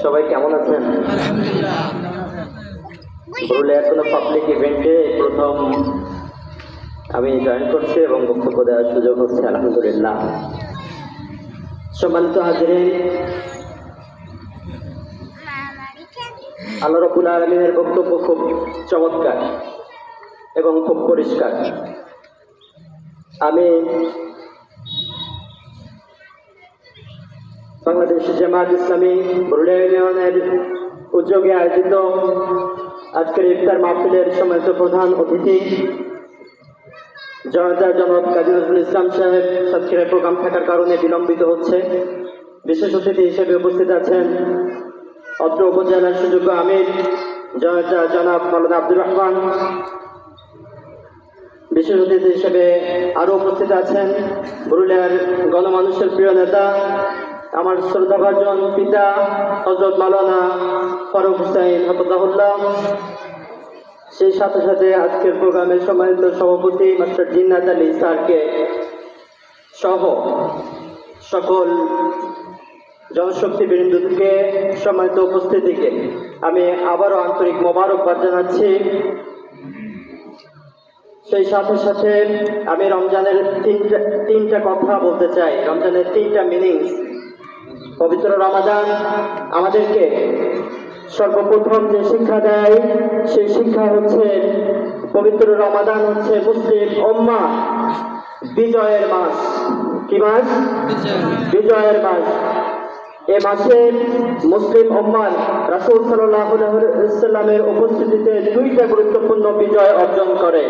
সবাই কেমন আছেন? পুরুলিয়ার কোনো পাবলিক ইভেন্টে প্রথম আমি জয়েন করছি এবং বক্তব্য দেওয়ার সুযোগ হচ্ছে, আলহামদুলিল্লাহ। সম্মানিত হাজিরিন, আল্লাহ রাব্বুল আলামিনের বক্তব্য খুব চমৎকার এবং খুব পরিষ্কার। আমি বাংলাদেশ জামায়াত ইসলামী পুরুলিয়া ইউনিয়নের উদ্যোগে আয়োজিত আজকের ইফতার মাহফিলের সম্মানিত প্রধান অতিথি জনক কাজী নজরুল ইসলাম সাহেব সাতক্ষীরায় প্রোগ্রাম থাকার কারণে বিলম্বিত হচ্ছে। বিশেষ অতিথি হিসেবে উপস্থিত আছেন অত্র উপজেলার সুযোগ্য আমির জনাব মাওলানা আব্দুর রহমান। বিশেষ অতিথি হিসেবে আরও উপস্থিত আছেন পুরুলিয়ার গণমানুষের প্রিয় নেতা, আমার শ্রদ্ধাভাজন পিতা হযরত মাওলানা ফারুক হুসাইন হাফিজাহুল্লাহ। সেই সাথে সাথে আজকের প্রোগ্রামের সম্মানিত সভাপতি মাস্টার জিন্নাত আলী স্যারকে সহ সকল জনশক্তি বৃন্দকে, সম্মানিত উপস্থিতিকে আমি আবারও আন্তরিক মোবারকবাদ জানাচ্ছি। সেই সাথে সাথে আমি রমজানের তিনটা কথা বলতে চাই, রমজানের তিনটা মিনিংস। পবিত্র রমাদান আমাদেরকে সর্বপ্রথম যে শিক্ষা দেয় সেই শিক্ষা হচ্ছে, পবিত্র রমাদান হচ্ছে মুসলিম উম্মাহ বিজয়ের মাস। কি মাস? বিজয়ের মাস। এ মাসে মুসলিম উম্মাহ রাসূল সাল্লাল্লাহু আলাইহি ওয়াসাল্লামের উপস্থিতিতে দুইটা গুরুত্বপূর্ণ বিজয় অর্জন করে।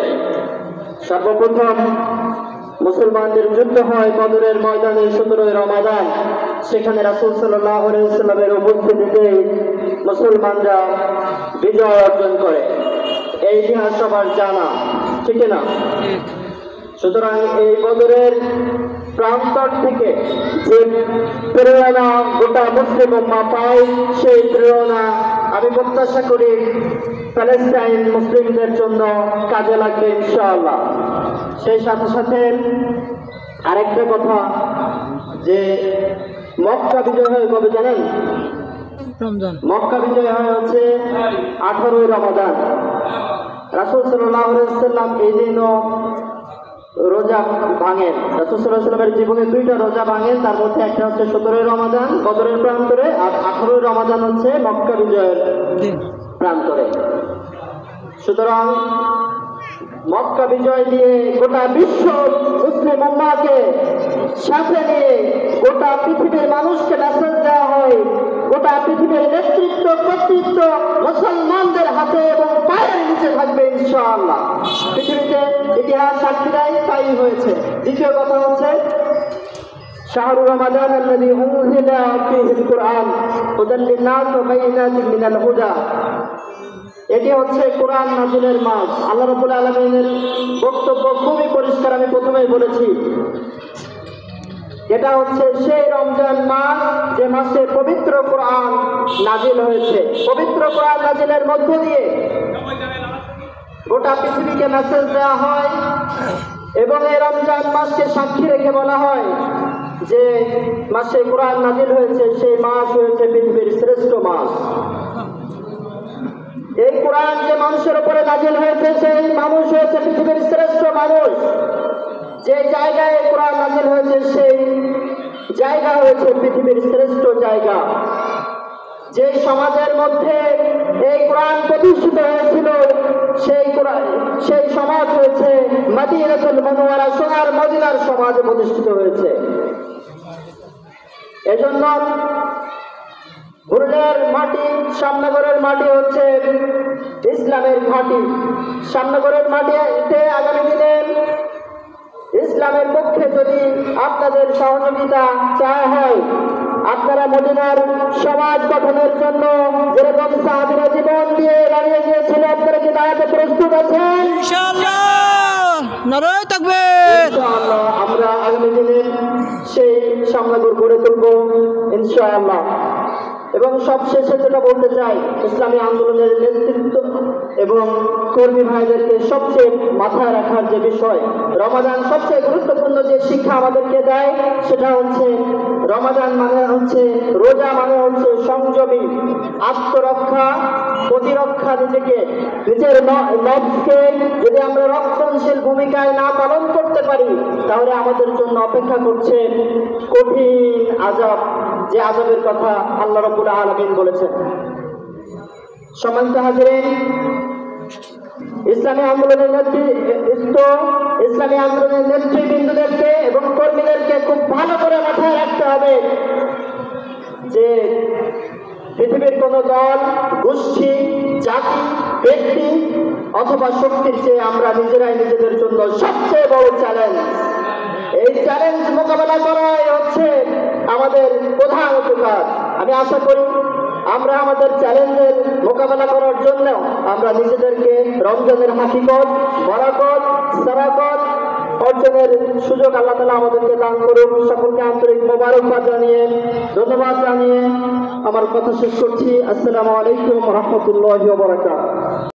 সর্বপ্রথম মুসলমানদের যুদ্ধ হয় বদরের ময়দানে 17 রমাদান। সেখানে রাসূল সাল্লাল্লাহু আলাইহি ওয়াসাল্লামের উপস্থিতিতে মুসলমানরা বিজয় অর্জন করে। এই ইতিহাস সবার জানা, ঠিক না? সুতরাং এই বদরের প্রান্তর থেকে যে প্রেরণা গোটা মুসলিম উম্মাহ পায়, সেই প্রেরণা আমি প্রত্যাশা করি প্যালেস্টাইন মুসলিমদের জন্য কাজে লাগবে ইনশাআল্লাহ। সেই সাথে সাথে আরেকটা কথা, যে মক্কা বিজয় হয় কবে জানেন? মক্কা বিজয় হয় হচ্ছে 18 রমাদান। রাসূল সাল্লাল্লাহু আলাইহি ওয়াসাল্লাম এই দিনও রোজা ভাঙেন। রাসূল সাল্লাল্লাহু আলাইহি ওয়াসাল্লামের জীবনে দুইটা রোজা ভাঙেন, তার মধ্যে একটা হচ্ছে 17 রমাদান বদরের প্রান্তরে, আর 18 রমাদান হচ্ছে মক্কা বিজয়ের প্রান্তরে। সুতরাং মক্কা বিজয় দিয়ে গোটা বিশ্ব মুসলিম উম্মাহকে সাথে নিয়ে গোটা পৃথিবীর মানুষকে মেসেজ দেওয়া হয়, গোটা পৃথিবীর নেতৃত্ব কর্তৃত্ব মুসলমানদের হাতে এবং পায়ের নিচে থাকবে ইনশাআল্লাহ। পৃথিবীতে ইতিহাস সাক্ষী দেয় তাই হয়েছে। দ্বিতীয় কথা হচ্ছে শাহরু রমাদান আল্লাযী উনজিলা ফীহিল কুরআন হুদাল লিন-নাস ওয়া বাইয়িনাতিন মিনাল হুদা। এটি হচ্ছে কোরআন নাযিলের মাস। আল্লাহ রাব্বুল আলামিনের বক্তব্য খুবই পরিষ্কার, আমি প্রথমেই বলেছি। এটা হচ্ছে সেই রমজান মাস যে মাসে পবিত্র কোরআন নাযিল হয়েছে। পবিত্র কোরআন নাযিলের মধ্য দিয়ে গোটা পৃথিবীকে মেসেজ দেওয়া হয় এবং এই রমজান মাসকে সাক্ষী রেখে বলা হয় যে মাসে কোরআন নাযিল হয়েছে, সেই মাস হয়েছে পৃথিবীর শ্রেষ্ঠ মাস। এই কোরআন যে মানুষের উপরে নাযিল হয়েছে, সেই মানুষ হয়েছে পৃথিবীর শ্রেষ্ঠ মানুষ। যে জায়গায় কোরআন নাযিল হয়েছে সেই জায়গা হয়েছে পৃথিবীর শ্রেষ্ঠ জায়গা। যে সমাজের মধ্যে এই কোরআন প্রতিষ্ঠিত হয়েছিল সেই সমাজ হয়েছে মদিনাতুল মুনাওয়ারা, সোনার মদিনার সমাজে প্রতিষ্ঠিত হয়েছে। এজন্য পুরুলিয়ার মাটি, শ্যামনগরের মাটি হচ্ছে ইসলামের ঘাঁটি। শ্যামনগরের মাটিতে আগামী দিনে ইসলামের পক্ষে যদি আপনাদের সহযোগিতা চাওয়া হয়, আপনারা মদিনার সমাজ গঠনের জন্য যেরকম সাহাবীরা জীবন দিয়ে দাঁড়িয়ে গিয়েছিল, আপনারা কি দাঁড়াতে প্রস্তুত আছেন? ইনশাআল্লাহ, নারায়ে তাকবীর। ইনশাআল্লাহ আমরা আগামী দিনে সেই শ্যামনগর গড়ে তুলব ইনশাআল্লাহ। এবং সবশেষে যেটা বলতে চাই, ইসলামী আন্দোলনের নেতৃত্ব এবং কর্মী ভাইদেরকে সবচেয়ে মাথায় রাখার যে বিষয়, রমাদান সবচেয়ে গুরুত্বপূর্ণ যে শিক্ষা আমাদেরকে দেয় সেটা হচ্ছে রমাদান মানে হচ্ছে, রোজা মানে হচ্ছে সংযমী, আত্মরক্ষা, প্রতিরক্ষা, নিজের নফসকে যদি আমরা রক্ষণশীল ভূমিকায় না পালন করতে পারি তাহলে আমাদের জন্য অপেক্ষা করছে কঠিন আযাব, যে আযাবের কথা আল্লাহ রাব্বুল আলামিন বলেছেন। সম্মানিত হাজিরিন, ইসলামী আন্দোলনের নেতৃবৃন্দদেরকে এবং কর্মীদেরকে খুব ভালো করে মাথায় রাখতে হবে যে পৃথিবীর কোনো দল, গোষ্ঠী, জাতি, ব্যক্তি অথবা শক্তির চেয়ে আমরা নিজেরাই নিজেদের জন্য সবচেয়ে বড় চ্যালেঞ্জ। এই চ্যালেঞ্জ মোকাবেলা করাই হচ্ছে আমাদের প্রধান কাজ। আমি আশা করি আমরা আমাদের চ্যালেঞ্জের মোকাবেলা করার জন্য আমরা নিজেদেরকে রমজানের হাকিকত, বরাকত, সারাকত অর্জনের সুযোগ আল্লাহ তাআলা আমাদেরকে দান করুন। সকলকে আন্তরিক মোবারকবাদ জানিয়ে, ধন্যবাদ জানিয়ে আমার কথা শেষ করছি। আসসালামু আলাইকুম ওয়া রাহমাতুল্লাহি ওয়া বারাকাতুহু।